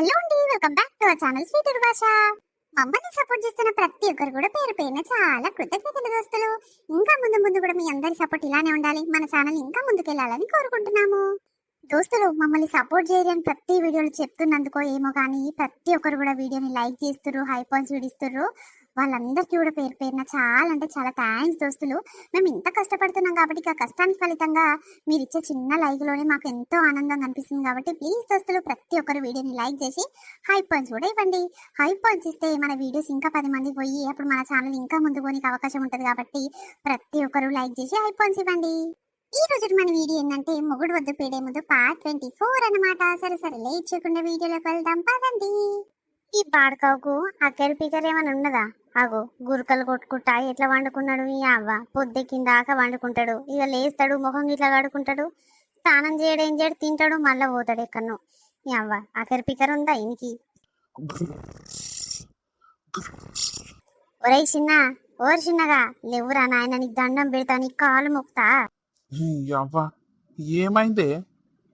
Hello అండి, welcome back to our channel sweet భాష. మమ్మల్ని సపోర్ట్ చేస్తున్న ప్రతి ఒక్కరు కూడా పేరు పేరున చాలా కృతజ్ఞతలు దోస్తులు. ఇంకా ముందు ముందు కూడా మీ అందరి సపోర్ట్ ఇలానే ఉండాలి, మన ఛానల్ ఇంకా ముందుకెళ్లాలని కోరుకుంటున్నాము. దోస్తులు, మమ్మల్ని సపోర్ట్ చేయని ప్రతి వీడియోలు చెప్తున్నందుకో ఏమో కానీ ప్రతి ఒక్కరు కూడా వీడియోని లైక్ చేస్తుర్రు, హై పాయింట్స్ చూడిస్తుర్రు. వాళ్ళందరికీ కూడా పేరు పేరున చాలా అంటే చాలా థ్యాంక్స్ దోస్తులు. మేము ఇంత కష్టపడుతున్నాం కాబట్టి ఆ కష్టానికి ఫలితంగా మీరు ఇచ్చే చిన్న లైక్లోనే మాకు ఎంతో ఆనందంగా అనిపిస్తుంది. కాబట్టి ప్లీజ్ దోస్తులు, ప్రతి ఒక్కరు వీడియోని లైక్ చేసి హై పాయింట్స్ కూడా ఇవ్వండి. హై పాయింట్స్ ఇస్తే మన వీడియోస్ ఇంకా 10 మందికి పోయి అప్పుడు మన ఛానల్ ఇంకా ముందుకు పోనీకి అవకాశం ఉంటుంది. కాబట్టి ప్రతి ఒక్కరు లైక్ చేసి హై పాయింట్స్ ఇవ్వండి. ఈ రోజు మన వీడియో ఏంటంటే మొగుడు వద్దు పేడే ముందు పార్ట్ 24 అన్నమాట. సరే సరే లేట్ చేయకుండా వీడియోలోకి వెళ్దాం పదండి. ఈ బాడకావుకు అక్కడి పికర్ ఏమైనా ఉన్నదా? అగో గురకలు కొట్టుకుంటా ఎట్లా వండుకున్నాడు ఈ అవ్వ. పొద్దెక్కిందాకా వండుకుంటాడు, ఇక లేస్తాడు, ముఖం ఇట్లా కడుకుంటాడు, స్నానం చేయడం ఏం చేయడు, తింటాడు, మళ్ళా పోతాడు ఎక్కడనో. ఈ అవ్వ అక్కడి పికర్ ఉందా ఇనికి? ఒరే చిన్న, ఓరు చిన్నగా లేవురా నాయన, నీకు దండం పెడతా, నీకు కాలు మొక్తా. అవ్వ ఏమైందే?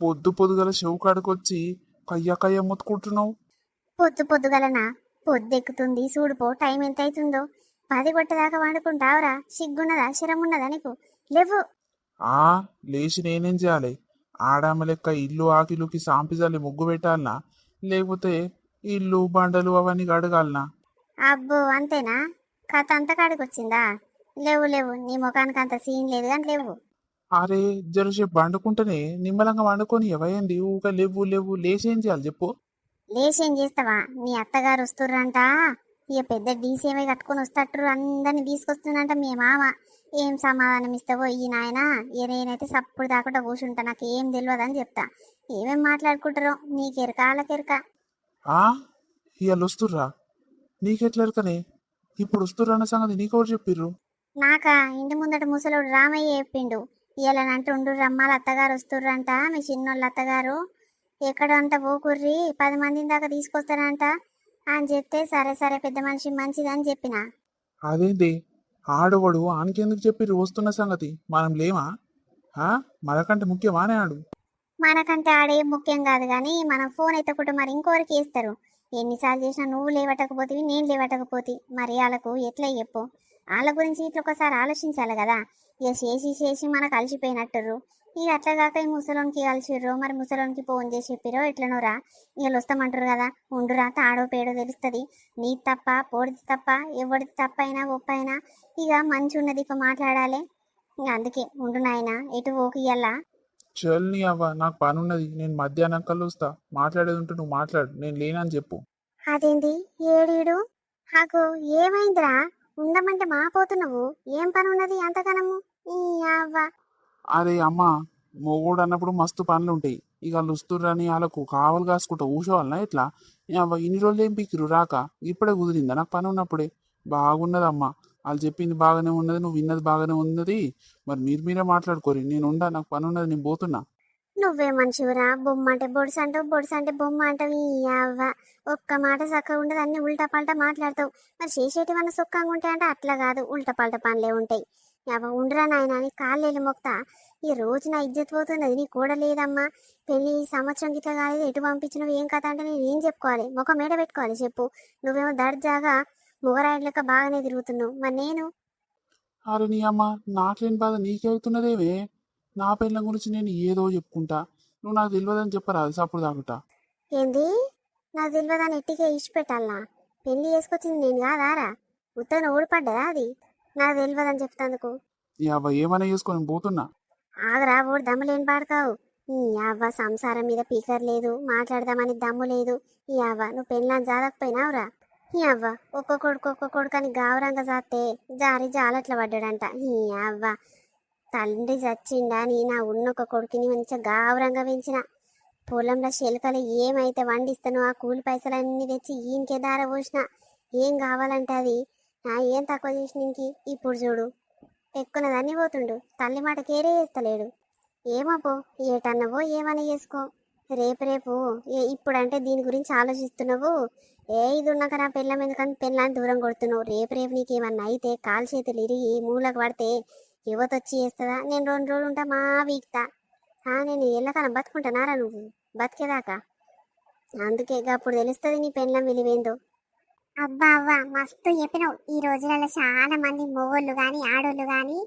పొద్దు పొద్దుగల చెవు కాడుకొచ్చి కయ్య కయ్య ముత్తుకుంటున్నావు. పొద్దు పొద్దుగలనా? పొద్దెక్కుతుంది చూడుపో, టైం ఎంత అవుతుందో. 10 కొట్టేదాకా వండుకుంటావురా? సిగ్గున్నదా, శరం ఉన్నదా నీకు? లేవు. ఆ లేచి నేనేం చేయాలి? ఆడామ లెక్క ఇల్లు ఆకిలుకి సాంపిజాలి ముగ్గు పెట్టాలనా, లేకపోతే ఇల్లు బండలు అవన్నీ కడగాలనా? అబ్బో అంతేనా? కథ అంత కాడికొచ్చిందా? లేవు లేవు, నీ ముఖానికి అంత సీన్ లేదు కానీ లేవు. అరే జరసేపు వండుకుంటేనే నిమ్మలంగా వండుకొని ఎవయండి ఊక లేవు లేవు, లేచి ఏం చేయాలి చెప్పు? లేచేం చేస్తావా? నీ అత్తగారు వస్తుర్రంట, ఇక పెద్ద డీసేమై కట్టుకొని వస్తట్టు అందరిని తీసుకొస్తుందంట మీ మామ. ఏం సమాధానం ఇస్తావో ఈ నాయన. నేనైతే సప్పుడు దాకుండా కూర్చుంటా, నాకు ఏం తెలియదు అని చెప్తా. ఏమేం మాట్లాడుకుంటారో నీకెరక వాళ్ళకెరక. ఆ ఇవాళ వస్తుర్రా? నీకెట్లెరకనే? ఇప్పుడు వస్తుర్రా అన్న సంగతి నీకెవరు చెప్పిర్రు? నాకా? ఇంటి ముందట ముసలోడు రామయ్య చెప్పిండు. ఇయ్యాలనంటుండు, రమ్మాల అత్తగారు వస్తుర్రంట, మీ చిన్నోళ్ళ అత్తగారు. ఎక్కడంట పోకుర్రి, 10 మందిని దాకా తీసుకొస్తారంట అని చెప్తే, సరే సరే పెద్ద మనిషి మంచిదని చెప్పిన. అదేంటి ఆడవాడు ఆనకెందుకు చెప్పిర్రు వస్తున్న సంగతి? మనం లేమా? మనకంటే ముఖ్యమానే ఆడు. మనకంటే ఆడేం ముఖ్యం కాదు కానీ మనం ఫోన్ ఎత్తకుంటే మరి ఇంకోరికి వేస్తారు. ఎన్నిసార్లు చేసినా నువ్వు లేవటకపోతే నేను లేవటకపోతే మరి వాళ్ళకు ఎట్లా చెప్పు? వాళ్ళ గురించి ఇట్లా ఒకసారి ఆలోచించాలి కదా. ఇక చేసి చేసి మనకు అలసిపోయినట్టుర్రు. ఇక అట్లా కాక ఈ ముసలోనికి కలిసిర్రు, మరి ముసలోనికి ఫోన్ చేసి చెప్పిరో ఎట్లనోరా. వీళ్ళు వస్తామంటారు కదా, ఉండురా తాడో పేడో తెలుస్తుంది. నీ తప్ప పోడిది తప్ప ఎవడిది తప్పైనా ఒప్పైనా ఇక మంచి ఉన్నది ఇక మాట్లాడాలి. ఇక అందుకే ఉండు నాయన, ఎటు పోకు ఇయ్యాలా. చల్ని అవ్వ, నాకు పని ఉన్నది, నేను మధ్యాహ్నం కల్లా వస్తా. మాట్లాడేది ఉంటే నువ్వు మాట్లాడు, నేను లేనని చెప్పు. అదేంటి ఏడీడు? హాకు ఏమైందిరా? ఉండమంటే మాపోతున్నావు. ఏం పని ఉన్నది అంతకనము? ఈ అవ్వ. అరే అమ్మ, మొగోడు అన్నప్పుడు మస్తు పనులు ఉంటాయి. ఇక వాళ్ళు వస్తుర్రని వాళ్ళకు కావలు కాసుకుంటా ఊసోవాలనా ఎట్లా? అవ్వ ఇన్ని రోజులు ఏం పిక్కిరు రాక ఇప్పుడే కుదిరిందా? నాకు పని ఉన్నప్పుడే బాగున్నదమ్మా. వాళ్ళు చెప్పింది బాగానే ఉన్నది, నువ్వు విన్నది బాగానే ఉన్నది. మరి మీరే మాట్లాడుకోరి, నేను ఉండా, నాకు పని ఉన్నది, నేను పోతున్నా. నువ్వే మనిషివురా? బొమ్మ అంటే బొడుసు అంటావు, బొడుసు అంటే బొమ్మ అంటావు. ఈ అవ్వ ఒక్క మాట చక్కగా ఉండదు, అన్ని ఉల్టా పల్టా మాట్లాడతావు. మరి చేసేటివన్నా సుఖంగా ఉంటాయి అంటే అట్లా కాదు, ఉల్టా పల్టా పనులే ఉంటాయి. అవ్వ ఉండరా నాయన, నీ కాళ్ళేళ్ళు మొక్తా. ఈ రోజు నా ఇజ్జత్ పోతున్నది, నీ కూడా లేదమ్మా. పెళ్లి సంవత్సరం గిట్లా కాలేదు, ఎటు పంపించినవి ఏం కథ అంటే నేను ఏం చెప్పుకోవాలి? ముఖం మేడ పెట్టుకోవాలి చెప్పు? నువ్వేమో దర్జాగా ముగరాయిడ్ లెక్క బాగానే తిరుగుతున్నావు, మరి నేను? అరే నీ అమ్మ, నాకేం బాధ నీకెళ్తున్నదేమే? నా పిల్లల గురించి నేను ఏదో చెప్పుకుంటా, నువ్వు నాకు తెలియదని చెప్పరాదు సప్పుడు దాకుతా. ఏంది? నాకు తెలియదని ఎట్టికే ఇచ్చిపెట్టాలనా? పెళ్లి చేసుకొచ్చింది నేను కాదారా? ఉత్తరం ఊడిపడ్డదా అది? నాకు తెలియదని చెప్తాందుకు. ఈ అవ్వ ఏమైనా చేసుకొని పోతున్నా. ఆగరా, ఓడి దమ్ము లేని పాడకావు. ఈ అవ్వ సంసారం మీద పీకర్ లేదు, మాట్లాడదామని దమ్ము లేదు. ఈ అవ్వ నువ్వు పెళ్ళాన్ని జాదకపోయినావురా? ఈ అవ్వ ఒక్క కొడుకు అని గావరంగా జాతే జారి జాలట్ల పడ్డాడంట. ఈ అవ్వ తండ్రి చచ్చిండా, నా ఉన్న ఒక కొడుకుని మంచిగా గావరంగా పెంచిన. పొలంలో శెలకలు ఏమైతే వండిస్తానో ఆ కూలి పైసలన్నీ తెచ్చి ఈయనకే దార పోసిన. ఏం కావాలంటే అది ఏం తక్కువ చేసిన ఇంకి. ఇప్పుడు చూడు ఎక్కున్నదన్నీ పోతుండు, తల్లి మాట కేరే చేస్తలేడు. ఏమో పో, ఏటన్నవో ఏమని చేసుకో. రేపు రేపు ఇప్పుడంటే దీని గురించి ఆలోచిస్తున్నావు. ఇది ఉన్నాక నా పెళ్ళం ఎందుకని పెళ్ళాన్ని దూరం కొడుతున్నావు. రేపు రేపు నీకేమన్నా అయితే కాలు చేతులు ఇరిగి మూలకు పడితే యువతొచ్చి చేస్తుందా? నేను 2 రోజులు ఉంటా మా వీక్తా. నేను ఎల్లకన్నా బతుకుంటానారా నువ్వు బతికేదాకా? అందుకే అప్పుడు తెలుస్తుంది నీ పెళ్ళం విలువేందో. అబ్బా అవ్వ మస్తు చెప్పినావు. ఈ రోజులలో చాలా మంది మొగోళ్ళు గాని ఆడోళ్ళు గాని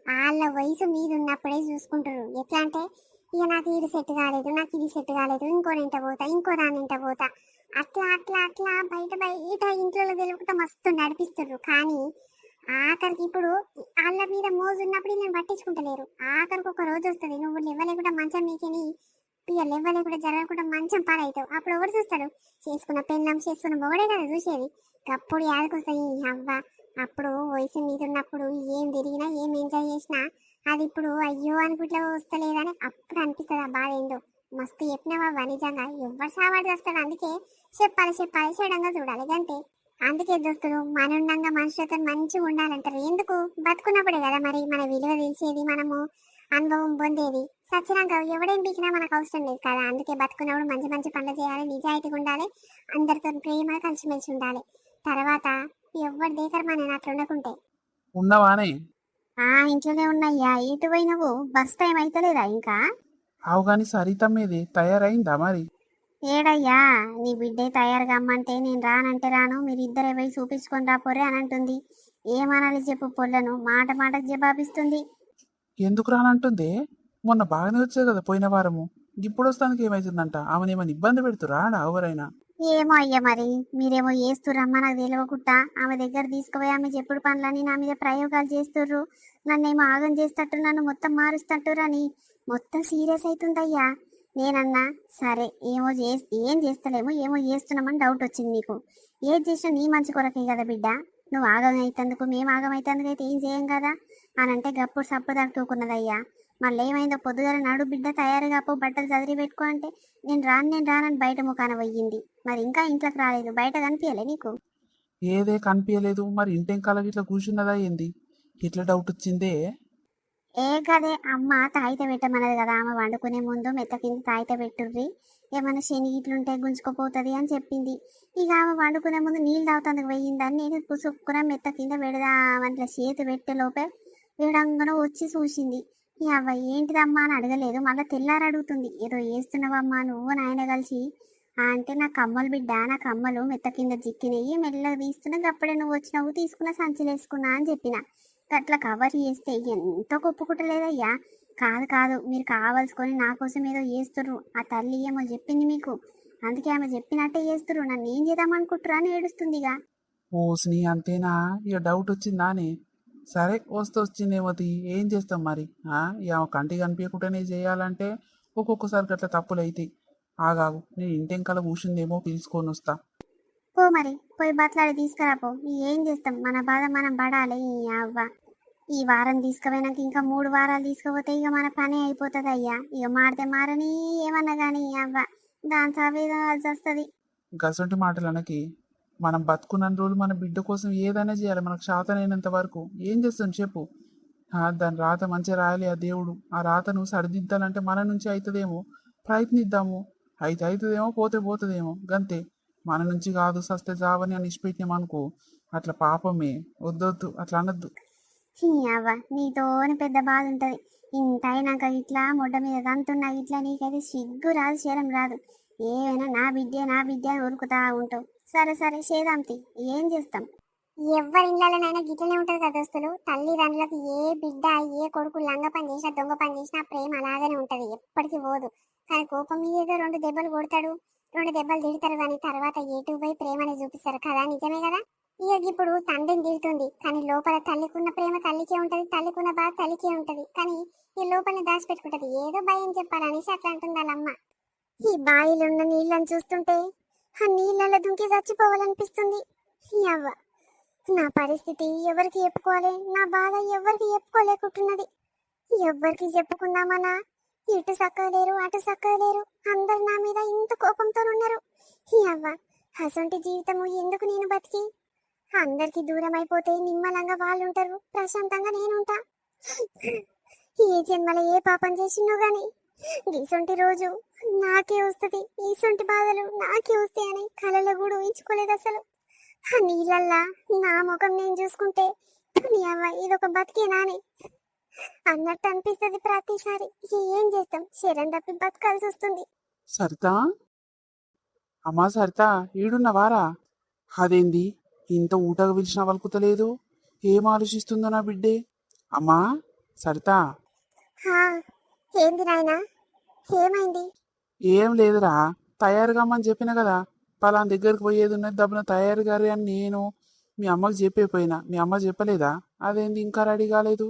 వాళ్ళ వయసు మీద ఉన్నప్పుడే చూసుకుంటారు. ఎట్లా అంటే ఇక నాకు ఇది సెట్ కాలేదు, నాకు ఇది సెట్ కాలేదు, ఇంకోరింట పోతా, ఇంకో దానింట పోతా, అట్లా అట్లా అట్లా బయట బయట ఇంట్లో తెలియకుండా మస్తు నడిపిస్తున్నారు. కానీ ఆఖరికి ఇప్పుడు వాళ్ళ మీద మోజు ఉన్నప్పుడు నేను పట్టించుకుంటలేరు. ఆఖరికి ఒక రోజు వస్తుంది నువ్వు లేవలేకుండా మంచం మీకని ఇక లేవలేకుండా జరగకుండా మంచం పాలవుతావు. అప్పుడు ఎవరు చూస్తాడు? చేసుకున్న పెళ్ళం చేసుకున్న మొగడే కదా చూసేది. అప్పుడు యాదకొస్తాయి అవ్వ. అప్పుడు వయసు మీద ఉన్నప్పుడు ఏం తిరిగినా ఏం ఎంజాయ్ చేసినా అది ఇప్పుడు అయ్యో అనుకుంటా వస్తలేదని అప్పుడు అనిపిస్తుంది ఆ బాధ ఏందో. మస్తు చెప్పినావా నిజంగా. ఎవరు సావాడు వస్తాడు. అందుకే చెప్పాలి చెప్పాలి చెడంగా చూడాలి అంతే. అందుకే దోస్తులు మనుండంగా మనుషులతో మంచిగా ఉండాలంటారు. ఎందుకు? బతుకున్నప్పుడే కదా మరి మన విలువ తెలిసేది, మనము అనుభవం పొందేది. సచ్చినాక ఎవడేం పీకినా మనకు అవసరం లేదు కదా. అందుకే బతుకున్నప్పుడు మంచి మంచి పనులు చేయాలి, నిజాయితీగా ఉండాలి, అందరితో ప్రేమ కలిసిమెలిసి ఉండాలి. తర్వాత ఎవరి దేకర మనం అట్లా ఉండకుంటే. ఉన్నవానే ఇంట్లోనే ఉన్నాయ్యా. ఎటు పోయినవు? బస్ టైం అయితలేదా ఇంకా? అవు కానీ సరిత మీది తయారైందా మరి? ఏడయ్యా, నీ బిడ్డే తయారుగా అమ్మంటే నేను రానంటే రాను, మీరిద్దరే పోయి చూపించుకొని రాపోరే అని అంటుంది. ఏమనాలి చెప్పు పొల్లను? మాట మాటకు జవాబిస్తుంది. ఎందుకు రానంటుంది? మొన్న బాగానే వచ్చేది కదా పోయిన వారము. ఇప్పుడు వస్తానికి ఏమైతుందంట? ఆమెను ఏమైనా ఇబ్బంది పెడుతురా ఆడ ఎవరైనా? ఏమో అయ్యా మరి, మీరేమో చేస్తుర్రమ్మా నాకు తెలియకుండా. ఆమె దగ్గర తీసుకుపోయి ఆమె చెప్పుడు పనులని నా మీద ప్రయోగాలు చేస్తుర్రు, నన్నేమో ఆగం చేస్తట్టు, నన్ను మొత్తం మారుస్తట్టురు అని మొత్తం సీరియస్ అవుతుందయ్యా. నేనన్నా సరే ఏం చేస్తలేమో ఏమో చేస్తున్నామని డౌట్ వచ్చింది మీకు. ఏది చేసినా నీ మంచి కొరకే కదా బిడ్డ. నువ్వు ఆగం అవుతందుకు మేము ఆగం అవుతందుకు అయితే ఏం చేయం కదా అని అంటే గప్పుడు సప్పు తట్టుకున్నదయ్యా. మళ్ళీ ఏమైందో పొద్దుగాల నాడు బిడ్డ తయారుగా పో బట్టలు చదిరి పెట్టుకో అంటే నేను రానని బయట ముఖాన పోయింది. మరి ఇంకా ఇంట్లోకి రాలేదు. బయట కనిపించలే నీకు? ఏదే కనిపించలేదు. మరి ఇంటెంకాల ఇట్లా కూర్చున్నదా ఏంది? ఇట్లా డౌట్ వచ్చిందే. ఏ కదే అమ్మ తాయిత పెట్టమన్నది కదా. ఆమె వండుకునే ముందు మెత్త కింద తాయిత పెట్టుర్రి, ఏమైనా శని ఇట్లుంటే గుంజుకుపోతుంది అని చెప్పింది. ఇక ఆమె వండుకునే ముందు నీళ్ళు తాగుతందుకు పోయిందని నేను పుసుక్కున మెత్త కింద పెడదామంటే చేతి పెట్టే లోపే వేడంగానో వచ్చి చూసింది. ఈ అవ్వ ఏంటిదమ్మా అని అడగలేదు. మళ్ళీ తెల్లారి అడుగుతుంది, ఏదో వేస్తున్నావమ్మా నువ్వు నాయన కలిసి అంటే నా కమ్మలు బిడ్డ, నా కమ్మలు మెత్త కింద జిక్కినవి మెల్లగా తీస్తున్నా, అప్పుడే నువ్వు వచ్చినావు తీసుకున్న సంచులు వేసుకున్నా అని చెప్పిన. అట్లా కవర్ చేస్తే ఎంతో ఒప్పుకుంటలేదయ్యా. కాదు కాదు, మీరు కావాల్సుకొని నా కోసం ఏదో చేస్తుర్రు, ఆ తల్లి ఏమో చెప్పింది మీకు, అందుకే ఆమె చెప్పినట్టే చేస్తుర్రు, నన్ను ఏం చేద్దామనుకుంటురా అని ఏడుస్తుందిగా. ఓస్ని అంతేనా? ఇక డౌట్ వచ్చిందానే. సరే వస్తే వచ్చిందేమో ఏం చేస్తాం మరి. ఇక ఆమె కంటికి కనిపించకుండానే చేయాలంటే ఒక్కొక్కసారి అట్లా తప్పులు అవుతాయి. ఆగాగు, నేను ఇంటెంకాల కూర్చుందేమో పిలుచుకొని వస్తా. పో మరి, పోయి బతలాడి తీసుకురాపో. ఏం చేస్తాం, మన బాధ మనం పడాలి. ఈ అవ్వ ఈ వారం తీసుకుపోయినాక ఇంకా 3 వారాలు తీసుకుపోతే ఇక మన పని అయిపోతుంది అయ్యా. ఇక మాడితే మారని ఏమన్నా కానీ అవ్వ దాని సంవేదనాల్సి వస్తుంది. గసంటి మాటలనకి మనం బతుకున్న రోజులు మన బిడ్డ కోసం ఏదైనా చేయాలి. మనకు శాతనైనంత వరకు ఏం చేస్తాం చెప్పు. దాని రాత మంచిగా రాయాలి ఆ దేవుడు. ఆ రాతను సరిదిద్దాలంటే మన నుంచి అవుతుందేమో, ప్రయత్నిద్దాము. అయితే అవుతుందేమో, పోతే పోతుందేమో, గంతే. మన నుంచి కాదు, సస్తే జావని అని ఇచ్చిపెట్టినామనుకో అట్లా పాపమే. వద్దొద్దు, అట్లా అనద్దు. అవ్వ నీతోని పెద్ద బాధ ఉంటుంది. ఇంత అయినాక ఇట్లా మొడ్డ మీద దంతున్నా ఇట్లా నీకైతే సిగ్గు రాదు, శరం రాదు. ఏమైనా నా బిడ్డే నా బిడ్డ అని ఉరుకుతా ఉంటావు. సరే సరే చేదాంతి, ఏం చేస్తాం. ఎవరి ఇళ్ళలోనైనా గిట్లనే ఉంటది కదా దోస్తులు. తల్లిదండ్రులకు ఏ బిడ్డ ఏ కొడుకు లంగ పని చేసినా దొంగ పని చేసినా ప్రేమ అలాగనే ఉంటది, ఎప్పటికీ పోదు. కానీ కోపం మీద ఏదో 2 దెబ్బలు కొడతాడు, 2 దెబ్బలు తిడతారు, కానీ తర్వాత ఎటు పోయి ప్రేమని చూపిస్తారు కదా. నిజమే కదా. ఇక ఇప్పుడు తండ్రిని తిడుతుంది, కానీ లోపల తల్లికున్న ప్రేమ తల్లికే ఉంటది, తల్లికున్న బాధ తల్లికే ఉంటది. కానీ ఈ లోపల దాచిపెట్టుకుంటది, ఏదో భయం చెప్పాలనేసి అట్లా అంటుంది వాళ్ళమ్మ. ఈ బావిలో ఉన్న నీళ్ళని చూస్తుంటే ఆ నీళ్ళలో దుంకి చచ్చిపోవాలనిపిస్తుంది. ఈ అవ్వ నా పరిస్థితి ఎవరికి చెప్పుకోవాలి, నా బాధ ఎవరికి చెప్పుకోలేకుంటున్నది. ఎవరికి చెప్పుకుందామన్నా ఇటు సక్కలేరు అటు సక్కలేరు, అందరు నా మీద ఇంత కోపంతో ఉన్నారు. ఈ అవ్వ అసొంటి జీవితము ఎందుకు నేను బతికి? అందరికి దూరం అయిపోతే నిమ్మలంగా వాళ్ళు ఉంటారు, ప్రశాంతంగా నేనుంటా. ఏ జన్మల ఏ పాపం చేసినో గాని ఈసొంటి రోజు నాకే వస్తుంది, ఈసొంటి బాధలు నాకే వస్తాయని కలలో కూడా ఊహించుకోలేదు అసలు. ఆ నీళ్ళల్లా నా ముఖం నేను చూసుకుంటే నీ అవ్వ ఇదొక బతికేనాని అన్నట్టు అనిపిస్తుంది ప్రతిసారి. ఏం చేస్తాం, శరం తప్పి బతకాల్సి వస్తుంది. సరితా అమ్మా సరితా ఈడున్నవారా? అదేంది ఇంత ఊటగా పిలిచినా వలుకుతలేదు? ఏం ఆలోచిస్తుందో నా బిడ్డే? అమ్మా సరితా. హా, ఏంది నాయనా, ఏమైంది? ఏం లేదురా, తయారు కమ్మని చెప్పిన కదా. పలానా దగ్గరికి పోయేది ఉన్నది, దబ్బున తయారు గారి అని నేను మీ అమ్మకి చెప్పిపోయినా. మీ అమ్మ చెప్పలేదా? అదేంది ఇంకా రెడీ కాలేదు?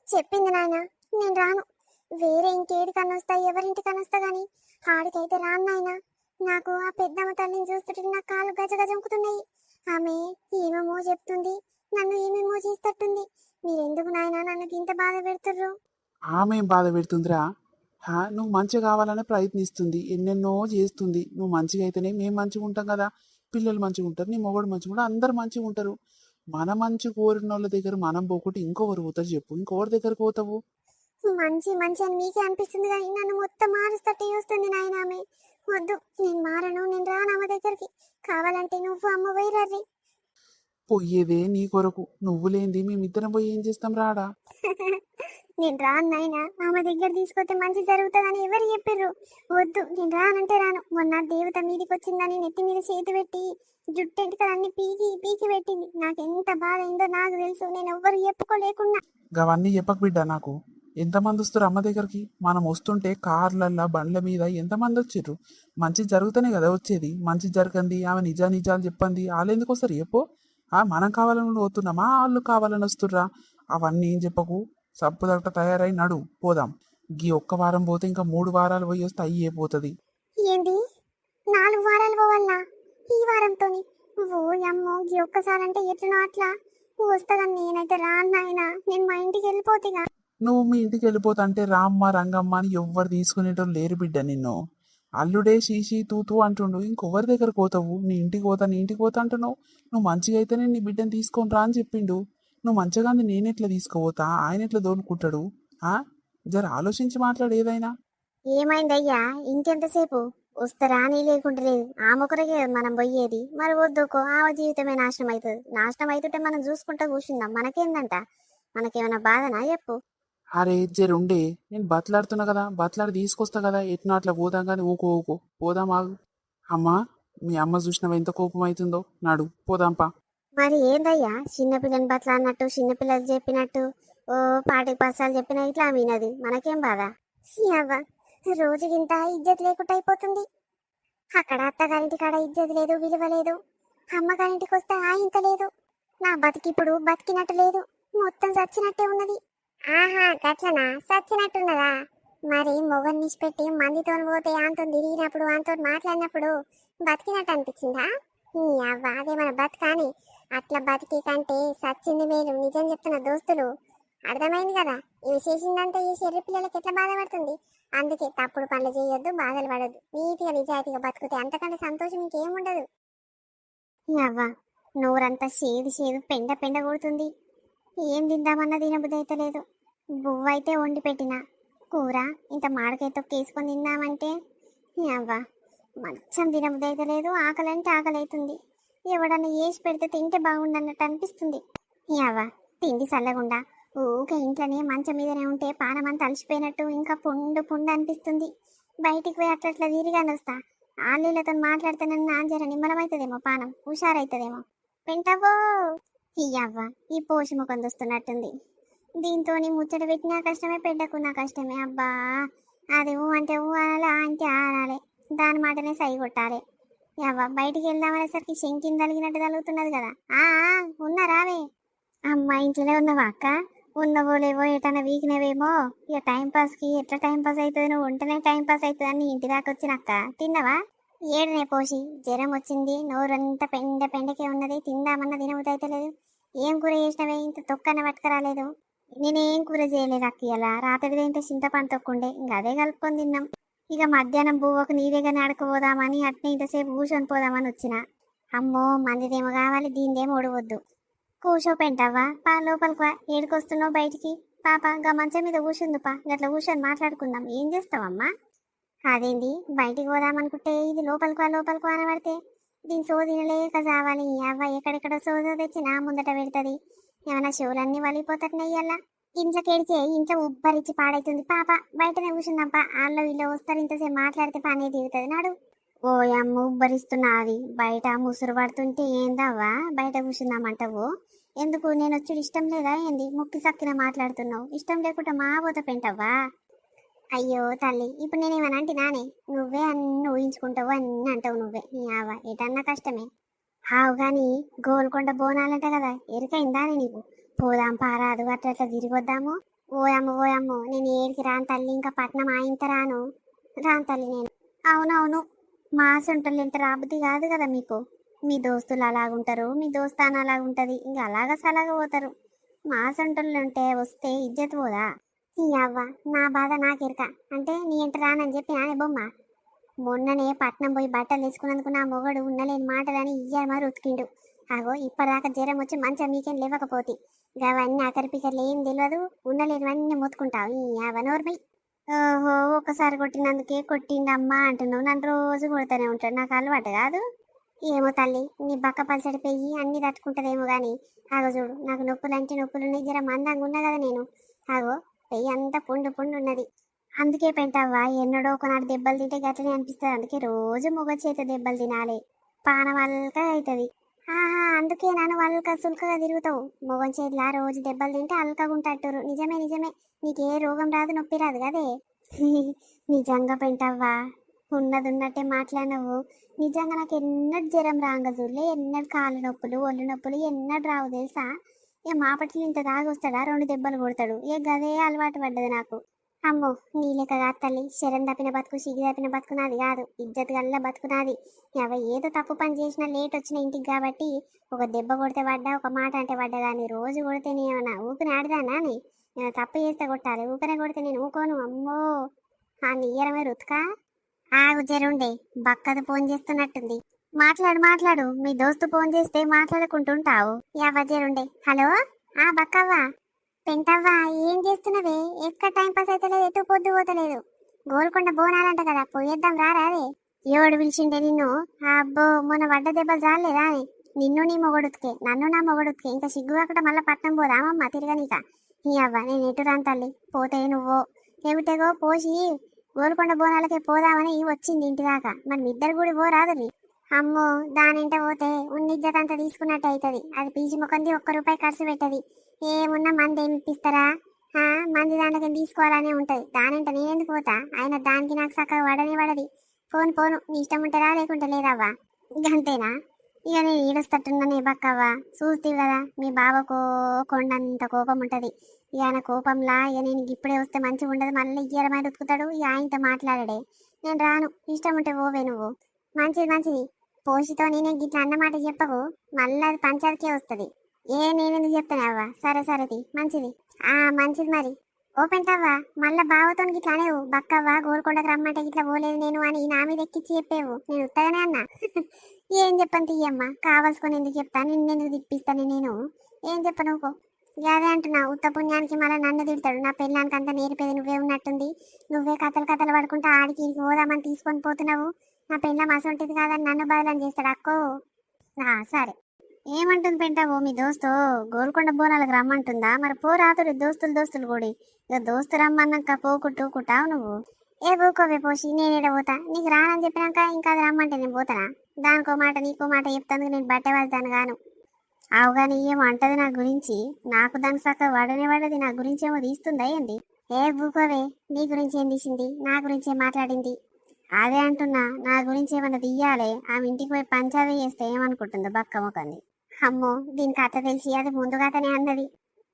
చెప్పింది నాయనా, నేను రాను. వేరే ఇంకేడికన్నా వస్తా, ఎవరింటికన్నా వస్తా గాని ఆడికైతే రాను నాయనా. నాకు ఆ పెద్దమ్మ తల్లిని చూస్తుంటే నా కాళ్ళు గజగజంకుతున్నాయి. ఆమె ఏమేమో చెప్తుంది, నన్ను ఏమేమో చేస్తట్టుంది. మీరెందుకు నాయనా నన్ను ఇంత బాధ పెడుతుర్రు? ఆమె ఏం బాధ పెడుతుందిరా? నువ్వు మంచిగా కావాలనే ప్రయత్నిస్తుంది, ఎన్నెన్నో చేస్తుంది. నువ్వు మంచిగా అయితేనే మేము మంచిగా ఉంటాం కదా. పిల్లలు మంచిగా ఉంటారు, నీ మొగడు మంచిగా ఉంటారు, అందరు మంచిగా ఉంటారు. మన మంచి కోరిన వాళ్ళ దగ్గర మనం పోకుంటే ఇంకొకరు పోతారు చెప్పు? ఇంకొకరి దగ్గరకు పోతావు? మంచి మంచి అని మీకే అనిపిస్తుంది కానీ నన్ను మొత్తం మారుస్తట్టే వస్తుంది నాయన ఆమె. వద్దు, నేను మారను, నేను రాను ఆమె దగ్గరికి. కావాలంటే నువ్వు అమ్మ పోయిరర్రి. పోయేదే నీ కొరకు, నువ్వు లేనిది మేమిద్దరం పోయి ఏం చేస్తాం రాడా? నేను రాను నాయన, ఆమె దగ్గర తీసుకొస్తే మంచి జరుగుతుందని ఎవరు చెప్పిర్రు? వద్దు, నేను రానంటే రాను. మొన్న దేవత మీదికి వచ్చిందని నెత్తి మీద చేతి పెట్టి జుట్టెంటికలన్నీ పీకి పీకి పెట్టింది. నాకు ఎంత బాధ అయిందో నాకు తెలుసు. నేను ఎవ్వరు చెప్పుకోలేకున్నా. అవన్నీ చెప్పక బిడ్డ నాకు. ఎంతమంది వస్తారు అమ్మ దగ్గరికి? మనం వస్తుంటే కార్లల్లో బండ్ల మీద ఎంతమంది వచ్చిర్రు? మంచి జరుగుతూనే కదా వచ్చేది. మంచి జరగంది ఆమె నిజాలు చెప్పండి, వాళ్ళు ఎందుకు వస్తారు చెప్పు? మనం కావాలని పోతున్నామా, వాళ్ళు కావాలని వస్తుర్రా? అవన్నీ ఏం చెప్పకు. సబ్బు దట్ట తయారై నడు పోదాం. గీ ఒక్క వారం పోతే ఇంకా 3 వారాలు పోయి వస్తే అయ్యే పోతుంది. ఏంది, 4 వారాలు పోవాలనా ఈ వారంతోని? ఓ అమ్మో, ఈ ఒక్కసారంటే ఎట్లనో అట్లా వస్తా. నేనైతే రాను నాయన, నేను మా ఇంటికి వెళ్ళిపోతేగా. నువ్వు మీ ఇంటికి వెళ్ళిపోతా అంటే రామ్మ రంగమ్మ అని ఎవ్వరు తీసుకునేటోళ్ళు లేరు బిడ్డ. నిన్ను అల్లుడే షీషీ తూతూ అంటుండు, ఇంకొవరి దగ్గర పోతావు? నీ ఇంటికి పోతా అంటున్నావు. నువ్వు మంచిగా అయితేనే నీ బిడ్డను తీసుకొని రా అని చెప్పిండు. నువ్వు మంచిగా నేనెట్లా తీసుకుపోతా? ఆయన ఎట్లా దోలుకుంటాడు? జర ఆలోచించి మాట్లాడు ఏదైనా. ఏమైందయ్యా ఇంకెంతసేపు? వస్తారా అని లేకుండా లేదు. ఆమె మనం పోయేది. మరి వద్దుకో, ఆమె జీవితమే నాశనం అవుతుంది. నాశనం అవుతుంటే మనం చూసుకుంటా కూర్చుందాం. మనకేందంట? మనకేమైనా బాధనా చెప్పు? అరే జరుండే, నేను బతలాడుతున్నా కదా, బతలాడి తీసుకొస్తా కదా. ఎట్నో అట్లా పోదాం కానీ ఊకో పోదాం ఆగు. అమ్మా, మీ అమ్మ చూసినవి ఎంత కోపం అవుతుందో. నాడు పోదాంపా. మరి ఏందయ్యా, చిన్నపిల్లని బట్ల అన్నట్టు చిన్నపిల్లలు చెప్పినట్టు ఓ పాటికి పసాలు చెప్పినా ఇట్లా వినది. మనకేం బాధ? అవ్వ, రోజుకింత ఇజ్జత్ లేకుండా అయిపోతుంది. అక్కడ అత్తగారింటి కాడ ఇజ్జత్ లేదు, విలువ లేదు. అమ్మగారింటికి వస్తే ఆ ఇంత లేదు. నా బతికిప్పుడు బతికినట్టు లేదు, మొత్తం చచ్చినట్టే ఉన్నది. ఆహా, గట్లనా? చచ్చినట్టున్నదా? మరి మొగన్ నిష్పెట్టి మందితో పోతే ఆంతో తిరిగినప్పుడు ఆంతో మాట్లాడినప్పుడు బతికినట్టు అనిపించిందా? అవ్వ, అదే మన బతకాని. అట్లా బతికి కంటే సచ్చింది మేలు. నిజం చెప్తున్న దోస్తులు, అర్థమైంది కదా? ఇవి చేసిందంటే ఈ శరీర పిల్లలకి ఎట్లా బాధపడుతుంది. అందుకే తప్పుడు పనులు చేయొద్దు, బాధలు పడొద్దు. నీతిగా నిజాయితీగా బతుకుతే అంతకంటే సంతోషం ఇంకేముండదు. అవ్వ, నోరంతా చేదు పెండ పెండ కొడుతుంది. ఏం తిందామన్నా తినబుద్ధి అయితే లేదు. బువ్వ అయితే వండి పెట్టిన కూర ఇంత మాడకాయ తొక్కేసుకొని తిందామంటే అవ్వ మంచం తినబుద్ధి అయితే లేదు. ఆకలి అంటే ఆకలి అవుతుంది. ఎవడన్నా వేసి పెడితే తింటే బాగుండన్నట్టు అనిపిస్తుంది. అవ్వ, తిండి చల్లగుండా ఊకే ఇంట్లోనే మంచం మీదనే ఉంటే పానమంతా అలసిపోయినట్టు ఇంకా పుండు అనిపిస్తుంది. బయటికి పోయి అట్లా తిరిగాని వస్తా. ఆళ్ళతో మాట్లాడితే నన్ను నాంజర నిమ్మలమవుతుందేమో, పానం హుషారైతుందేమో. పెంటవో అవ్వ, ఈ పోషి ముఖం చూస్తున్నట్టుంది. దీంతో ముచ్చట పెట్టినా కష్టమే, పెట్టకున్నా కష్టమే. అబ్బా, అది ఊ అంటే ఊ అనాలి, ఆ అంటే ఆ అనాలి. దాని మాటనే సై కొట్టాలి. అవ్వ, బయటికి వెళ్దామనేసరికి శంకిని తలిగినట్టు తలుగుతున్నది కదా. ఉన్నారావే? అమ్మ, ఇంట్లోనే ఉన్నావా అక్క? ఉన్నవో లేవో ఎటన్నా వీకినవేమో. ఇక టైంపాస్కి ఎట్లా టైంపాస్ అవుతుంది? నువ్వు ఉంటేనే టైంపాస్ అవుతుంది అని ఇంటి దాకా వచ్చినక్క. తిన్నావా? ఏడనే పోసి జ్వరం వచ్చింది, నోరంతా పెండకే ఉన్నది. తిందామన్నా తినబుద్ధి అయితే లేదు. ఏం కూర చేసినవే? ఇంత తొక్కన పట్టుకురాలేదు. నేనేం కూర చేయలేదు అక్క. ఇలా రాత్రిదేంటే చింతపండు తొక్కుండే, ఇంకా అదే కలుపుకొని తిన్నాం. ఇక మధ్యాహ్నం బువ్వకు నీ దగ్గర నడకపోదామని అట్నే ఇంతసేపు కూర్చొని పోదామని వచ్చిన. అమ్మో, మందిదేమో కావాలి, దీనిదేమో ఉడవద్దు. కూర్చోపెంటావా? లోపలికి ఏడుకొస్తున్నావు బయటికి? పాప గా మంచం మీద కూర్చుందుపా, గట్లా కూర్చొని మాట్లాడుకుందాం. ఏం చేస్తావమ్మా? అదేంటి, బయటికి పోదామనుకుంటే ఇది లోపలికి అనబడితే దీని సోదినలేక చావాలి. అవ్వ ఎక్కడెక్కడ సోదో తెచ్చి నా ముందట పెడుతుంది. ఏమైనా షోలన్నీ వలిపోతాయి. ఇంట్లోకేడికే ఇంట్లో ఉబ్బరిచ్చి పాడైతుంది. పాప బయటనే కూర్చుందాంపా. ఆళ్ళు వీళ్ళు వస్తారు, ఇంతసేపు మాట్లాడితే పనే తీరుతుంది. నాడు ఓ అమ్మ ఉబ్బరిస్తున్నది బయట ముసురు పడుతుంటే ఏందవ్వా బయట కూర్చుందామంటావు ఎందుకు నేను వచ్చి ఇష్టం లేదా ఏంది ముక్కి సక్కిన మాట్లాడుతున్నావు ఇష్టం లేకుండా మా పోత పెంటవ్వా అయ్యో తల్లి ఇప్పుడు నేనేమన్నా అంటే నానే నువ్వే అన్ని ఊహించుకుంటావు అన్ని అంటావు నువ్వే నీ ఆవ ఏటన్నా కష్టమే హావు గాని గోల్కొండ బోనాలంట కదా ఎరికైందానే నీకు పోదాం పారాదు అట్లా అట్లా తిరిగొద్దాము ఓయమ్మో నేను ఏడికి రాను తల్లి ఇంకా పట్నం ఆయింత రాను తల్లి నేను అవునవును మా సొంటలు ఇంట రాబుద్ది కాదు కదా మీకు మీ దోస్తులు అలాగుంటారు మీ దోస్తాన అలాగుంటది ఇంకా అలాగా సలాగా పోతారు మా సొంటలు ఉంటే వస్తే ఇజ్జత్ పోదా ఈ అవ్వ నా బాధ నాకెరక అంటే నీ ఇంట రానని చెప్పి నానే బొమ్మ మొన్ననే పట్నం పోయి బట్టలు వేసుకున్నందుకు నా మొగడు ఉండలేని మాటలని ఇయ్యారు మరి ఉతికిండు అగో ఇప్పటిదాకా జ్వరం వచ్చి మంచిగా మీకేం లేవకపోతే అవన్నీ అకరిపికర్లు ఏం తెలియదు ఉండలేనివన్నీ మొత్తుకుంటావు ఈ అవ్వ నోర్మై ఓహో ఒకసారి కొట్టినందుకే కొట్టిండమ్మా అంటున్నావు నన్ను రోజు కొడుతూనే ఉంటాడు నాకు అలవాటు కాదు ఏమో తల్లి నీ బక్క పలసడి పెయ్యి అన్ని తట్టుకుంటదేమో గాని ఆగో చూడు నాకు నొప్పులు అంటే నొప్పులు జర మందంగా ఉన్నా కదా నేను ఆగో పెయ్యి అంతా పుండు ఉన్నది అందుకే పెంటవ్వా ఎన్నడో ఒకనాడు దెబ్బలు తింటే గట్లనే అనిపిస్తుంది అందుకే రోజు మొగ చేత దెబ్బలు తినాలి పానం వల్క అవుతుంది ఆహా అందుకే నన్ను వల్క సుల్కగా తిరుగుతావు మొగం చేతిలా రోజు దెబ్బలు తింటే అల్కగా ఉంటారు నిజమే నీకే రోగం రాదు నొప్పి రాదు కదే నిజంగా పెంటవ్వా ఉన్నది ఉన్నట్టే మాట్లాడినవు నిజంగా నాకు ఎన్నడు జ్వరం రాంగ చూడలే ఎన్నడు కాళ్ళు నొప్పులు ఒళ్ళు నొప్పులు ఎన్నడు రావు తెలుసా ఏ మాపటిని ఇంత దాగొస్తాడా 2 దెబ్బలు కొడతాడు ఏ గదే అలవాటు పడ్డది నాకు అమ్మో నీ లెక్క కాదు తల్లి శరం తప్పిన బతుకు సిగి తప్పిన బతుకు నాది కాదు ఇజ్జత్ గల్ల బతుకు నాది అవ ఏదో తప్పు పని చేసినా లేట్ వచ్చిన ఇంటికి కాబట్టి ఒక దెబ్బ కొడితే పడ్డా ఒక మాట అంటే పడ్డా కానీ రోజు కొడితే నేనేమన్నా ఊపిని ఆడదానా అని తప్పు చేస్తే కొట్టాలి ఊకనే కొడితే నేను ఊకోను అమ్మో ఆ నీయరమే రుతుకా ఆగు జరుండే బక్కది ఫోన్ చేస్తున్నట్టుంది మాట్లాడు మీ దోస్తు ఫోన్ చేస్తే మాట్లాడుకుంటుంటావు యావ జరుండే హలో ఆ బక్కవ్వా పెంటవ్వా ఏం చేస్తున్నవే ఎక్కడ టైం పాస్ అయితే లేదు ఎటు పొద్దు పోతలేదు గోల్కొండ బోనాలంట కదా పోయేద్దాం రారే ఎవడు పిలిచిండే నిన్ను అబ్బో మొన్న వడ్డ దెబ్బలు చాలేదా అని నిన్ను నీ మొగడుతుకే నన్ను నా మొగడుతుకే ఇంకా సిగ్గు అక్కడ మళ్ళీ పట్నం పోదామమ్మ తిరగనీక నీ అవ్వ నేను ఎటు రాను తల్లి పోతే నువ్వో ఏమిటేగో పోసి గోల్కొండ బోనాలకే పోదామని వచ్చింది ఇంటి దాకా మరి మీ ఇద్దరు కూడా పోరాదని అమ్మో దానింట పోతే ఉన్నిజ్జత అంతా తీసుకున్నట్టు అవుతుంది అది పీచి ముఖంది ₹1 ఖర్చు పెట్టది ఏమున్నా మంది ఏమి ఇప్పిస్తారా మంది దాంట్లోకి తీసుకోవాలనే ఉంటది దానింట నేనెందుకు పోతా ఆయన దానికి నాకు చక్కగా పడది పోను నీ ఇష్టం ఉంటుందా లేకుంటే లేదవ్వా ఇక అంతేనా ఇక నేను ఈడొస్తట్టున్నానే బక్కవ్వా చూస్తీవి కదా మీ బావకు కొండంత కోపం ఉంటది ఇక ఆయన కోపంలా ఇక నేను ఇప్పుడే వస్తే మంచిగా ఉండదు మళ్ళీ ఇయ్యరమైన ఉతుకుతాడు ఇక ఆయనతో మాట్లాడాడే నేను రాను ఇష్టం ఉంటే పోవే నువ్వు మంచిది పోషితో నేనే గిట్ల అన్నమాట చెప్పకు మళ్ళీ అది పంచాయతీకే వస్తుంది నేనెందుకు చెప్తాను అవ్వ సరేది మంచిది మంచిది మరి ఓపెన్ అవ్వా మళ్ళా బావతో గిట్లా అనేవు బక్కవ్వ గోల్కొండకు రమ్మంటే గిట్లా పోలేదు నేను అని నా మీద ఎక్కిచ్చి చెప్పేవు నేను ఉత్తగానే అన్నా ఏం చెప్పను తీయమ్మ కావాల్సుకొని ఎందుకు చెప్తాను నిన్నెందుకు తిప్పిస్తాను నేను ఏం చెప్పను అదే అంటున్నా ఉత్త పుణ్యానికి మళ్ళీ నన్ను తిడతాడు నా పెళ్ళానికి అంతా నేర్పేది నువ్వే ఉన్నట్టుంది నువ్వే కథలు పడుకుంటా ఆడికి పోదామని తీసుకొని పోతున్నావు నా పెళ్ళం అసంటిది కాదని నన్ను బదలని చేస్తాడు అక్కో సరే ఏమంటుంది పెంటావు మీ దోస్తు గోల్కొండ బోనాలకు రమ్మంటుందా మరి పోరాతురు దోస్తులు కూడా ఇక దోస్తు రమ్మన్నాక పోకుట్టావు నువ్వు ఏ పోకోవే పోసి నేనేడ పోతా నీకు రానని చెప్పినాక ఇంకా అది రమ్మంటే నేను పోతానా దానికో మాట నీకో మాట చెప్తాను నేను బట్టేవాళ్ళదాను గాను అవుగాని ఏమో అంటది నా గురించి నాకు దాని సక్క వడది నా గురించి ఏమో తీస్తుందా ఏంది ఏ బూకోవే నీ గురించి ఏం తీసింది నా గురించి ఏం మాట్లాడింది అదే అంటున్నా నా గురించి ఏమన్నా తీయాలి ఆమె ఇంటికి పోయి పంచాయతీ చేస్తే ఏమనుకుంటుందో బక్క ముఖంది అమ్మో దీనికి అత్త తెలిసి అది ముందుగానే అన్నది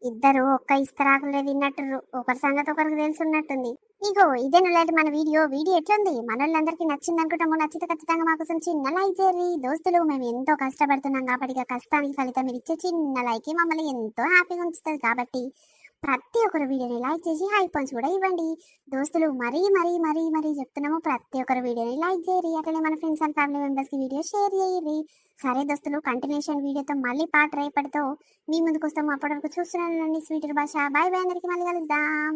ఇద్దరు ఒక్క ఇస్తరాకులే తిన్నట్టు ఒకరి సంగతి ఒకరికి తెలుసున్నట్టుంది ఇగో ఇదే నువ్వు మన వీడియో ఎట్లుంది మనోళ్ళందరికీ నచ్చింది అనుకుంటాము నచ్చితే ఖచ్చితంగా మాకు చిన్న లైక్ చేయరు దోస్తులు మేము ఎంతో కష్టపడుతున్నాం కాబట్టి కష్టానికి ఫలితం మీరు ఇచ్చే చిన్న లైక్ మమ్మల్ని ఎంతో హ్యాపీగా ఉంచుతుంది కాబట్టి ప్రతి ఒక్కరు వీడియోని లైక్ చేసి హై పంచ్ కూడా ఇవ్వండి దోస్తులు మరీ చెప్తున్నాము ప్రతి ఒక్కరు వీడియోని లైక్ చేయరు అట్లనే మన ఫ్రెండ్స్ అండ్ ఫ్యామిలీ మెంబర్స్ కి వీడియో షేర్ చేయరు సరే దోస్తులు కంటిన్యూషన్ వీడియోతో మళ్ళీ పార్ట్ రేపటితో మీ ముందుకు వస్తాము అప్పటి వరకు చూస్తున్నాను స్వీటర్ భాష బాయ్ అందరికి మళ్ళీ కలుద్దాం